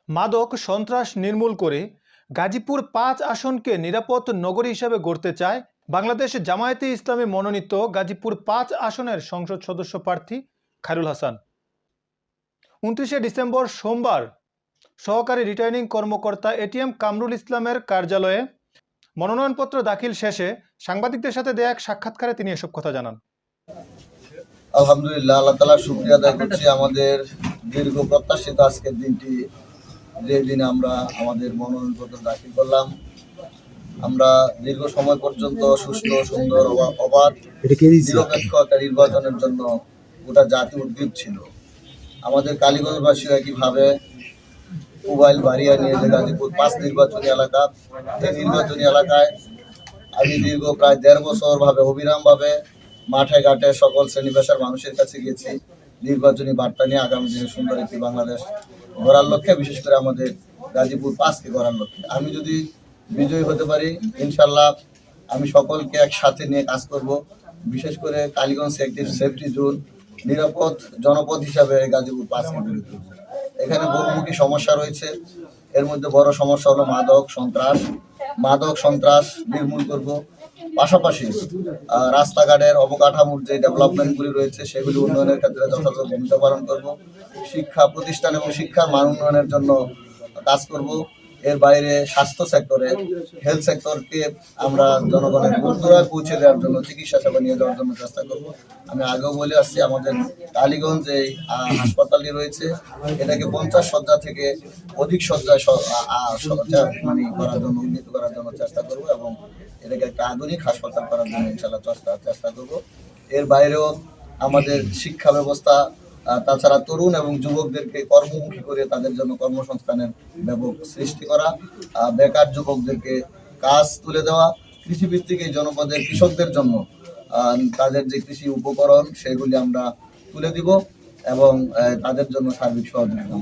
মাদক সন্ত্রাস নির্মূল করে গাজীপুর ৫ আসনকে নিরাপদ নগরী হিসেবে গড়তে চায় বাংলাদেশ জামায়াতে ইসলামী মনোনীত গাজীপুর ৫ আসনের সংসদ সদস্য প্রার্থী খায়রুল হাসান। ২৯ ডিসেম্বর সোমবার সহকারী রিটার্নিং কর্মকর্তা এটিএম কামরুল ইসলামের কার্যালয়ে মনোনয়নপত্র দাখিল শেষে সাংবাদিকদের সাথে দেয়া এক সাক্ষাৎকারে তিনি এসব কথা জানান। আলহামদুলিল্লাহ, আল্লাহ তাআলার শুকরিয়া আদায় করছি। আমাদের দীর্ঘ প্রত্যাশিত আজকের দিনটি, যে দিনে আমরা আমাদের মনোনয়নপত্র দাখিল করলাম। আমরা দীর্ঘ সময় পর্যন্ত সুষ্ঠু, সুন্দর, অবাধ, নিরপেক্ষ একটা নির্বাচনের জন্য গোটা জাতি উদ্গ্রীব ছিল। আমাদের কালীগঞ্জবাসী একইভাবে মোবাইল বাড়িয়া নিয়ে যে গাজীপুর ৫ নির্বাচনী এলাকা, এই নির্বাচনী এলাকায় আমি দীর্ঘ প্রায় ১.৫ বছর অবিরামভাবে মাঠে ঘাটে সকল শ্রেণী পেশার মানুষের কাছে গিয়েছি নির্বাচনী বার্তা নিয়ে আগামী দিনে সুন্দর একটি বাংলাদেশ গড়ার লক্ষ্যে, বিশেষ করে আমাদের গাজীপুর ৫কে গড়ার লক্ষ্যে। আমি যদি বিজয়ী হতে পারি, ইনশাল্লাহ আমি সকলকে একসাথে নিয়ে কাজ করব। বিশেষ করে কালীগঞ্জ একটি সেফটি জোন, নিরাপদ জনপদ হিসাবে গাজীপুর ৫কে গড়ে তুলব। এখানে বহুমুখী সমস্যা রয়েছে। এর মধ্যে বড় সমস্যা হলো মাদক সন্ত্রাস নির্মূল করব। পাশাপাশি রাস্তাঘাটের অবকাঠামোর যে ডেভেলপমেন্টগুলি রয়েছে সেগুলি উন্নয়নের ক্ষেত্রে যথাযথ ভূমিকা পালন করব। শিক্ষা প্রতিষ্ঠান এবং শিক্ষার মান উন্নয়নের জন্য কাজ করব। এর বাইরে স্বাস্থ্য সেক্টরে, হেলথ সেক্টরকে আমরা জনগণের দূরদূরায় পৌঁছে দেওয়ার জন্য, চিকিৎসা সেবা নিয়ে যাওয়ার জন্য চেষ্টা করব। আমি আগেও বলে আসছি, আমাদের কালীগঞ্জ যে হাসপাতালটি রয়েছে এটাকে ৫০ শয্যা থেকে অধিক শয্যায় করার জন্য, উন্নীত করার জন্য চেষ্টা করব এবং এটাকে একটা আধুনিক হাসপাতাল করার জন্য ইনশাআল্লাহ চেষ্টা করব। এর বাইরেও আমাদের শিক্ষা ব্যবস্থা, তাছাড়া তরুণ এবং যুবকদেরকে কর্মমুখী করে তাদের জন্য কর্মসংস্থানের ব্যাপক সৃষ্টি করা, বেকার যুবকদেরকে কাজ তুলে দেওয়া, কৃষিভিত্তিক এই জনপদের কৃষকদের জন্য তাদের যে কৃষি উপকরণ সেগুলি আমরা তুলে দিব এবং তাদের জন্য সার্বিক সহযোগিতা।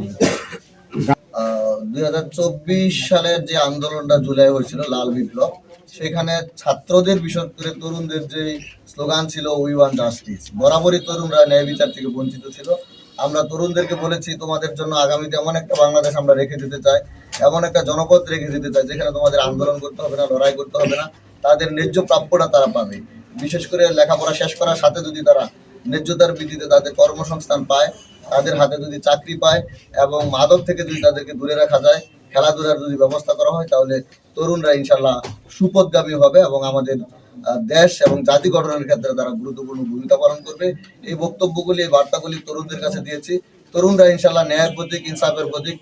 ২০২৪ সালের যে আন্দোলনটা জুলাই হয়েছিল, লাল বিপ্লব, সেখানে ছাত্রদের, বিশেষ করে তরুণদের যে স্লোগান ছিল উই ওয়ান্ট জাস্টিস। বরাবরই তরুণরা ন্যায় বিচার থেকে বঞ্চিত ছিল। আমরা তরুণদেরকে বলেছি, তোমাদের জন্য আগামীতে এমন একটা বাংলাদেশ আমরা রেখে দিতে চাই, এমন একটা জনপদ রেখে দিতে চাই যেখানে তোমাদের আন্দোলন করতে হবে না, লড়াই করতে হবে না, তাদের ন্যায্য প্রাপ্যটা তারা পাবে। বিশেষ করে লেখাপড়া শেষ করার সাথে যদি তারা ন্যায্যতার ভিত্তিতে তাদের কর্মসংস্থান পায়, তাদের হাতে যদি চাকরি পায় এবং মাদক থেকে যদি তাদেরকে দূরে রাখা যায়, খেলাধুলার যদি ব্যবস্থা করা হয়, তাহলে তরুণরা ইনশাল্লাহ সুপথগামী হবে এবং আমাদের দেশ এবং জাতি গঠনের ক্ষেত্রে তারা গুরুত্বপূর্ণ ভূমিকা পালন করবে। এই বক্তব্যগুলি, এই বার্তাগুলি তরুণদের কাছে দিয়েছি। তরুণরা ইনশাল্লাহ ন্যায়ের প্রতীক, ইনসাফের প্রতীক।